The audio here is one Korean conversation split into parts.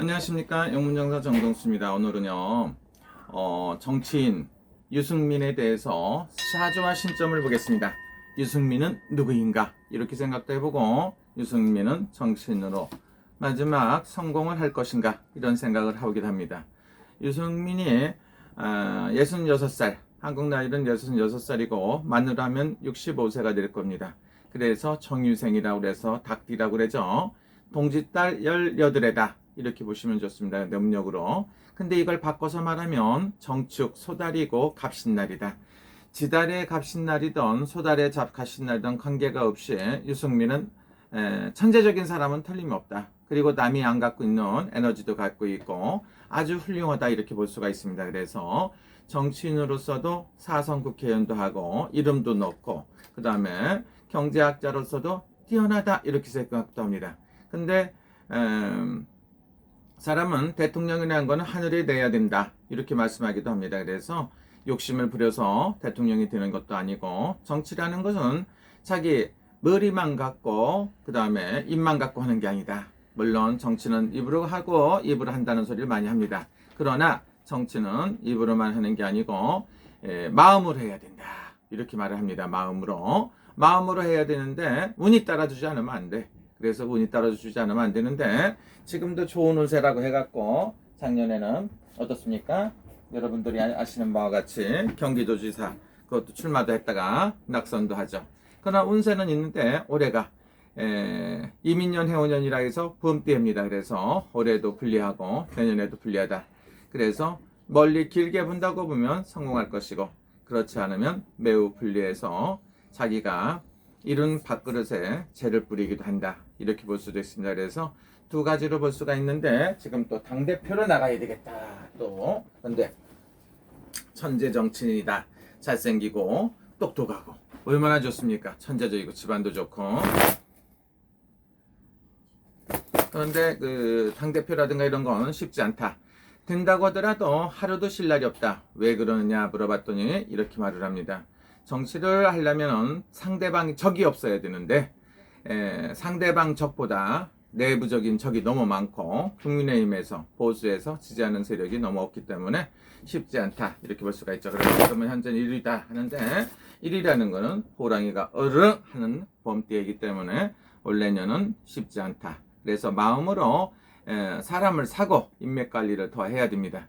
안녕하십니까, 영문정사 정동수입니다. 오늘은요 정치인 유승민에 대해서 사주와 신점을 보겠습니다. 유승민은 누구인가 이렇게 생각도 해보고, 유승민은 정치인으로 마지막 성공을 할 것인가 이런 생각을 하기도 합니다. 유승민이 66살, 한국 나이는 66살이고 만으로 하면 65세가 될 겁니다. 그래서 정유생이라고 그래서 닭띠라고 그러죠. 동짓달 18에다 이렇게 보시면 좋습니다. 음력으로. 근데 이걸 바꿔서 말하면 정축 소달이고 갑신날이다. 지달의 갑신날이던 소달의 갑신날이던 관계가 없이 유승민은 천재적인 사람은 틀림없다. 그리고 남이 안 갖고 있는 에너지도 갖고 있고 아주 훌륭하다 이렇게 볼 수가 있습니다. 그래서 정치인으로서도 사선 국회의원도 하고 이름도 넣고, 그 다음에 경제학자로서도 뛰어나다 이렇게 생각도 합니다. 근데 사람은 대통령이라는 거는 하늘이 내야 된다 이렇게 말씀하기도 합니다. 그래서 욕심을 부려서 대통령이 되는 것도 아니고, 정치라는 것은 자기 머리만 갖고 그 다음에 입만 갖고 하는 게 아니다. 물론 정치는 입으로 하고 입으로 한다는 소리를 많이 합니다. 그러나 정치는 입으로만 하는 게 아니고 마음으로 해야 된다 이렇게 말을 합니다. 마음으로 해야 되는데 운이 따라주지 않으면 안 돼. 그래서 운이 따라주지 않으면 안 되는데, 지금도 좋은 운세라고 해갖고 작년에는 어떻습니까? 여러분들이 아시는 바와 같이 경기도지사 그것도 출마도 했다가 낙선도 하죠. 그러나 운세는 있는데 올해가 이민년 해오년이라 해서 범띠입니다. 그래서 올해도 불리하고 내년에도 불리하다. 그래서 멀리 길게 본다고 보면 성공할 것이고, 그렇지 않으면 매우 불리해서 자기가 이룬 밥그릇에 재를 뿌리기도 한다 이렇게 볼 수도 있습니다. 그래서 두 가지로 볼 수가 있는데, 지금 또 당대표로 나가야 되겠다. 또 근데 천재 정치인이다, 잘생기고 똑똑하고 얼마나 좋습니까? 천재적이고 집안도 좋고. 그런데 그 당대표라든가 이런 건 쉽지 않다. 된다고 하더라도 하루도 쉴 날이 없다. 왜 그러느냐 물어봤더니 이렇게 말을 합니다. 정치를 하려면 상대방이 적이 없어야 되는데 상대방 적보다 내부적인 적이 너무 많고, 국민의힘에서 보수에서 지지하는 세력이 너무 없기 때문에 쉽지 않다 이렇게 볼 수가 있죠. 그래서 그러면 현재 1위다 하는데, 1위라는 거는 호랑이가 어르 하는 범띠이기 때문에 올 내년은 쉽지 않다. 그래서 마음으로 사람을 사고 인맥 관리를 더 해야 됩니다.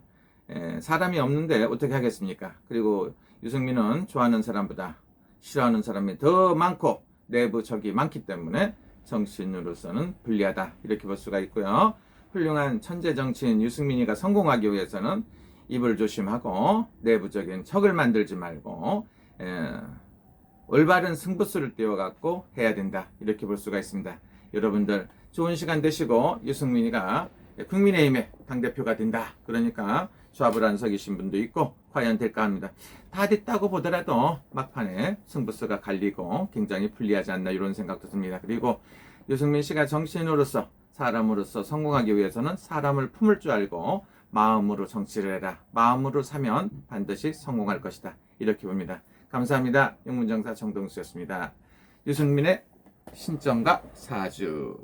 사람이 없는데 어떻게 하겠습니까? 그리고 유승민은 좋아하는 사람보다 싫어하는 사람이 더 많고 내부 적이 많기 때문에 정치인으로서는 불리하다 이렇게 볼 수가 있고요. 훌륭한 천재 정치인 유승민이가 성공하기 위해서는 입을 조심하고 내부적인 적을 만들지 말고 올바른 승부수를 띄워갖고 해야 된다 이렇게 볼 수가 있습니다. 여러분들 좋은 시간 되시고, 유승민이가 국민의힘의 당대표가 된다. 그러니까 조합을 안 서기신 분도 있고 과연 될까 합니다. 다 됐다고 보더라도 막판에 승부수가 갈리고 굉장히 불리하지 않나 이런 생각도 듭니다. 그리고 유승민 씨가 정치인으로서 사람으로서 성공하기 위해서는 사람을 품을 줄 알고 마음으로 정치를 해라. 마음으로 사면 반드시 성공할 것이다 이렇게 봅니다. 감사합니다. 영문정사 정동수였습니다. 유승민의 신점과 사주.